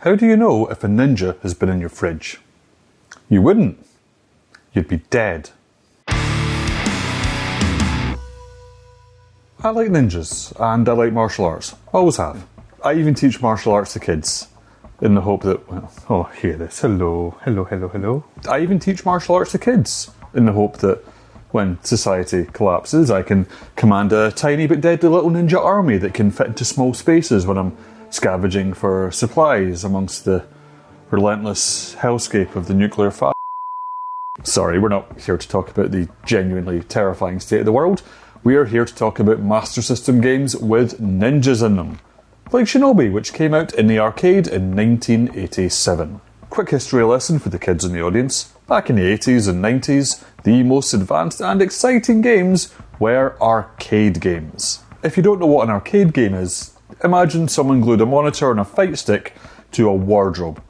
How do you know if a ninja has been in your fridge? You wouldn't. You'd be dead. I like ninjas, and I like martial arts. Always have. I even teach martial arts to kids, in the hope that, well, oh, hear this. Hello, hello, hello, hello. I even teach martial arts to kids, in the hope that when society collapses, I can command a tiny but deadly little ninja army that can fit into small spaces when I'm scavenging for supplies amongst the relentless hellscape of the nuclear fire. Sorry, we're not here to talk about the genuinely terrifying state of the world. We are here to talk about Master System games with ninjas in them. Like Shinobi, which came out in the arcade in 1987. Quick history lesson for the kids in the audience. Back in the 80s and 90s, the most advanced and exciting games were arcade games. If you don't know what an arcade game is, imagine someone glued a monitor and a fight stick to a wardrobe,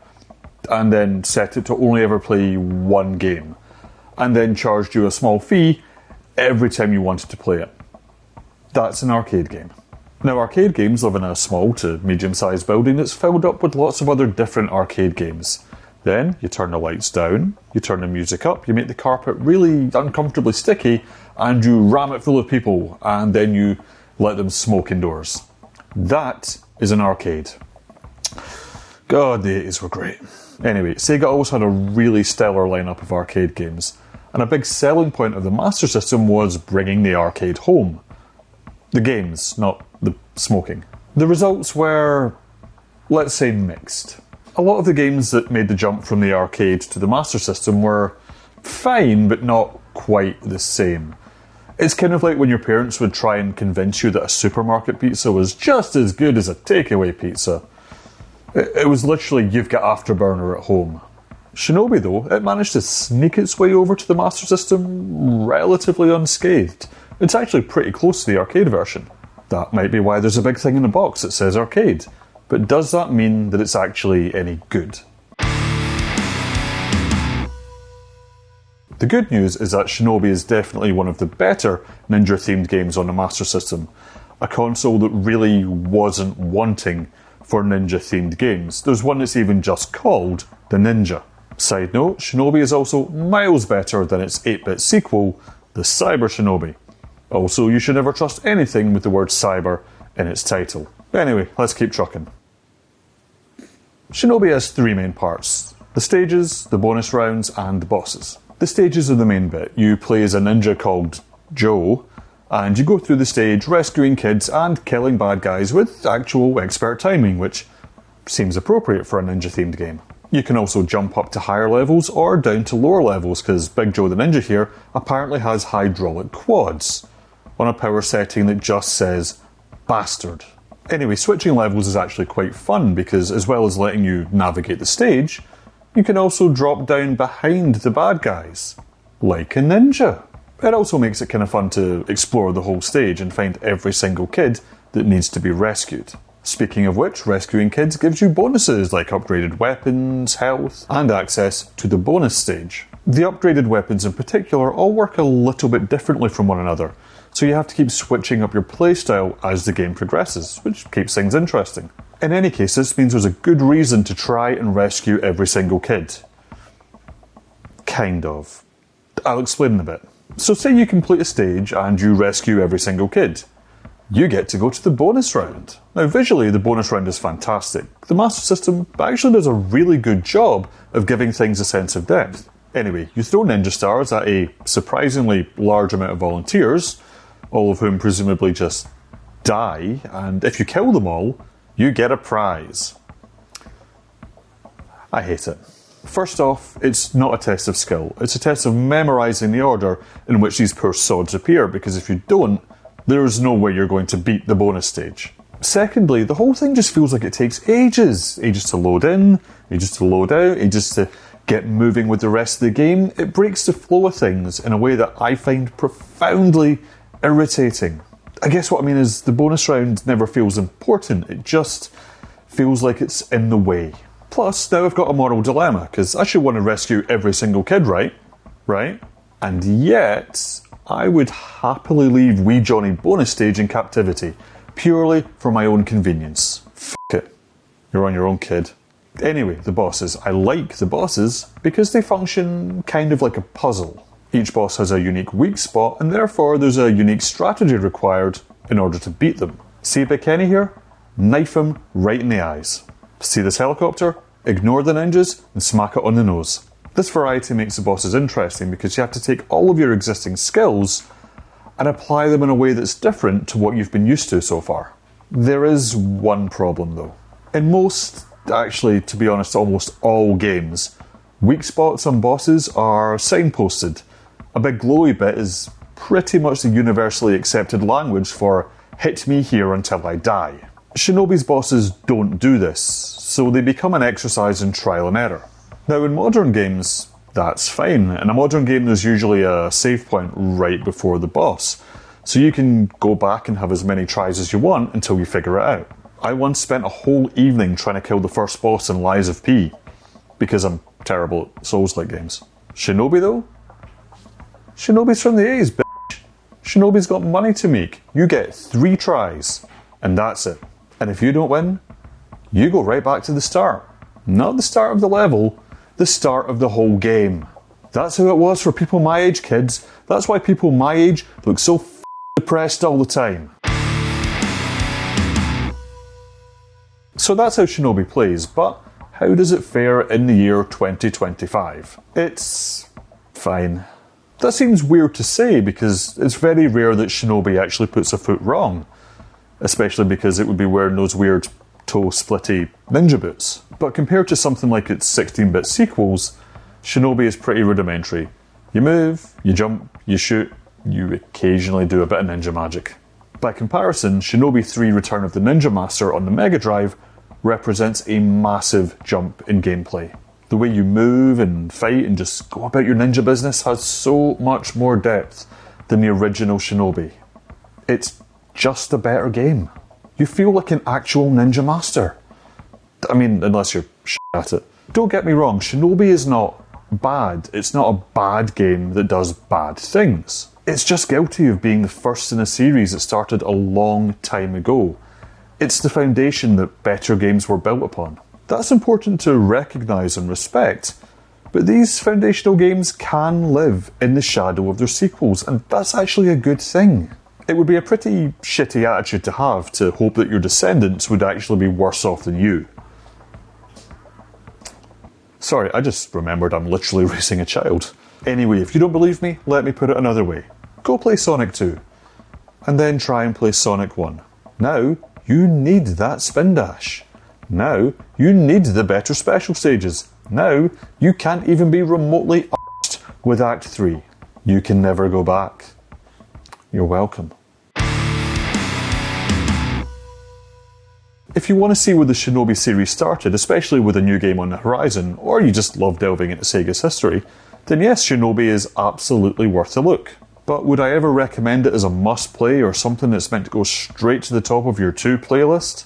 and then set it to only ever play one game, and then charged you a small fee every time you wanted to play it. That's an arcade game. Now, arcade games live in a small to medium-sized building that's filled up with lots of other different arcade games. Then, you turn the lights down, you turn the music up, you make the carpet really uncomfortably sticky, and you ram it full of people, and then you let them smoke indoors. That is an arcade. God, the 80s were great. Anyway, Sega always had a really stellar lineup of arcade games, and a big selling point of the Master System was bringing the arcade home. The games, not the smoking. The results were, let's say, mixed. A lot of the games that made the jump from the arcade to the Master System were fine, but not quite the same. It's kind of like when your parents would try and convince you that a supermarket pizza was just as good as a takeaway pizza. It was literally, you've got Afterburner at home. Shinobi, though, it managed to sneak its way over to the Master System relatively unscathed. It's actually pretty close to the arcade version. That might be why there's a big thing in the box that says arcade. But does that mean that it's actually any good? The good news is that Shinobi is definitely one of the better ninja-themed games on the Master System, a console that really wasn't wanting for ninja-themed games. There's one that's even just called the Ninja. Side note, Shinobi is also miles better than its 8-bit sequel, the Cyber Shinobi. Also, you should never trust anything with the word cyber in its title. Anyway, let's keep trucking. Shinobi has three main parts: the stages, the bonus rounds, and the bosses. The stages are the main bit. You play as a ninja called Joe, and you go through the stage rescuing kids and killing bad guys with actual expert timing, which seems appropriate for a ninja-themed game. You can also jump up to higher levels or down to lower levels, because Big Joe the Ninja here apparently has hydraulic quads, on a power setting that just says bastard. Anyway, switching levels is actually quite fun, because as well as letting you navigate the stage, you can also drop down behind the bad guys, like a ninja. It also makes it kind of fun to explore the whole stage and find every single kid that needs to be rescued. Speaking of which, rescuing kids gives you bonuses like upgraded weapons, health, and access to the bonus stage. The upgraded weapons in particular all work a little bit differently from one another, so you have to keep switching up your playstyle as the game progresses, which keeps things interesting. In any case, this means there's a good reason to try and rescue every single kid. Kind of. I'll explain in a bit. So say you complete a stage and you rescue every single kid. You get to go to the bonus round. Now visually, the bonus round is fantastic. The Master System actually does a really good job of giving things a sense of depth. Anyway, you throw ninja stars at a surprisingly large amount of volunteers, all of whom presumably just die, and if you kill them all, you get a prize. I hate it. First off, it's not a test of skill. It's a test of memorising the order in which these poor sods appear, because if you don't, there's no way you're going to beat the bonus stage. Secondly, the whole thing just feels like it takes ages. Ages to load in, ages to load out, ages to get moving with the rest of the game. It breaks the flow of things in a way that I find profoundly irritating. I guess what I mean is the bonus round never feels important. It just feels like it's in the way. Plus, now I've got a moral dilemma, because I should want to rescue every single kid, right? And yet, I would happily leave Wee Johnny bonus stage in captivity, purely for my own convenience. F*** it. You're on your own, kid. Anyway, the bosses. I like the bosses because they function kind of like a puzzle. Each boss has a unique weak spot, and therefore there's a unique strategy required in order to beat them. See Big Kenny here? Knife him right in the eyes. See this helicopter? Ignore the ninjas and smack it on the nose. This variety makes the bosses interesting because you have to take all of your existing skills and apply them in a way that's different to what you've been used to so far. There is one problem though. In most, actually to be honest, almost all games, weak spots on bosses are signposted. A big glowy bit is pretty much the universally accepted language for hit me here until I die. Shinobi's bosses don't do this, so they become an exercise in trial and error. Now in modern games, that's fine. In a modern game there's usually a save point right before the boss, so you can go back and have as many tries as you want until you figure it out. I once spent a whole evening trying to kill the first boss in Lies of P, because I'm terrible at Souls-like games. Shinobi though? Shinobi's from the A's, bitch. Shinobi's got money to make. You get 3 tries, and that's it. And if you don't win, you go right back to the start. Not the start of the level, the start of the whole game. That's how it was for people my age, kids. That's why people my age look so depressed all the time. So that's how Shinobi plays, but how does it fare in the year 2025? It's fine. That seems weird to say because it's very rare that Shinobi actually puts a foot wrong, especially because it would be wearing those weird toe-splitty ninja boots. But compared to something like its 16-bit sequels, Shinobi is pretty rudimentary. You move, you jump, you shoot, you occasionally do a bit of ninja magic. By comparison, Shinobi 3 Return of the Ninja Master on the Mega Drive represents a massive jump in gameplay. The way you move and fight and just go about your ninja business has so much more depth than the original Shinobi. It's just a better game. You feel like an actual ninja master. I mean, unless you're shit at it. Don't get me wrong, Shinobi is not bad. It's not a bad game that does bad things. It's just guilty of being the first in a series that started a long time ago. It's the foundation that better games were built upon. That's important to recognise and respect, but these foundational games can live in the shadow of their sequels, and that's actually a good thing. It would be a pretty shitty attitude to have to hope that your descendants would actually be worse off than you. Sorry, I just remembered I'm literally raising a child. Anyway, if you don't believe me, let me put it another way. Go play Sonic 2, and then try and play Sonic 1. Now, you need that spin dash. Now, you need the better special stages. Now, you can't even be remotely arsed with Act 3. You can never go back. You're welcome. If you want to see where the Shinobi series started, especially with a new game on the horizon, or you just love delving into Sega's history, then yes, Shinobi is absolutely worth a look. But would I ever recommend it as a must-play or something that's meant to go straight to the top of your 2 playlist?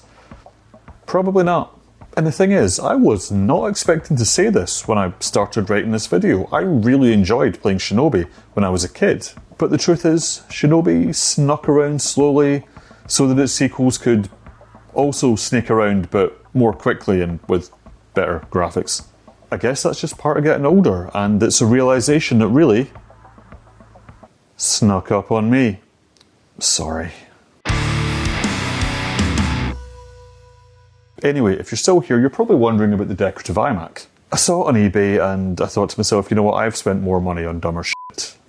Probably not. And the thing is, I was not expecting to say this when I started writing this video. I really enjoyed playing Shinobi when I was a kid. But the truth is, Shinobi snuck around slowly so that its sequels could also sneak around but more quickly and with better graphics. I guess that's just part of getting older, and it's a realisation that really snuck up on me. Sorry. Anyway, if you're still here, you're probably wondering about the decorative iMac. I saw it on eBay and I thought to myself, you know what, I've spent more money on dumber shit.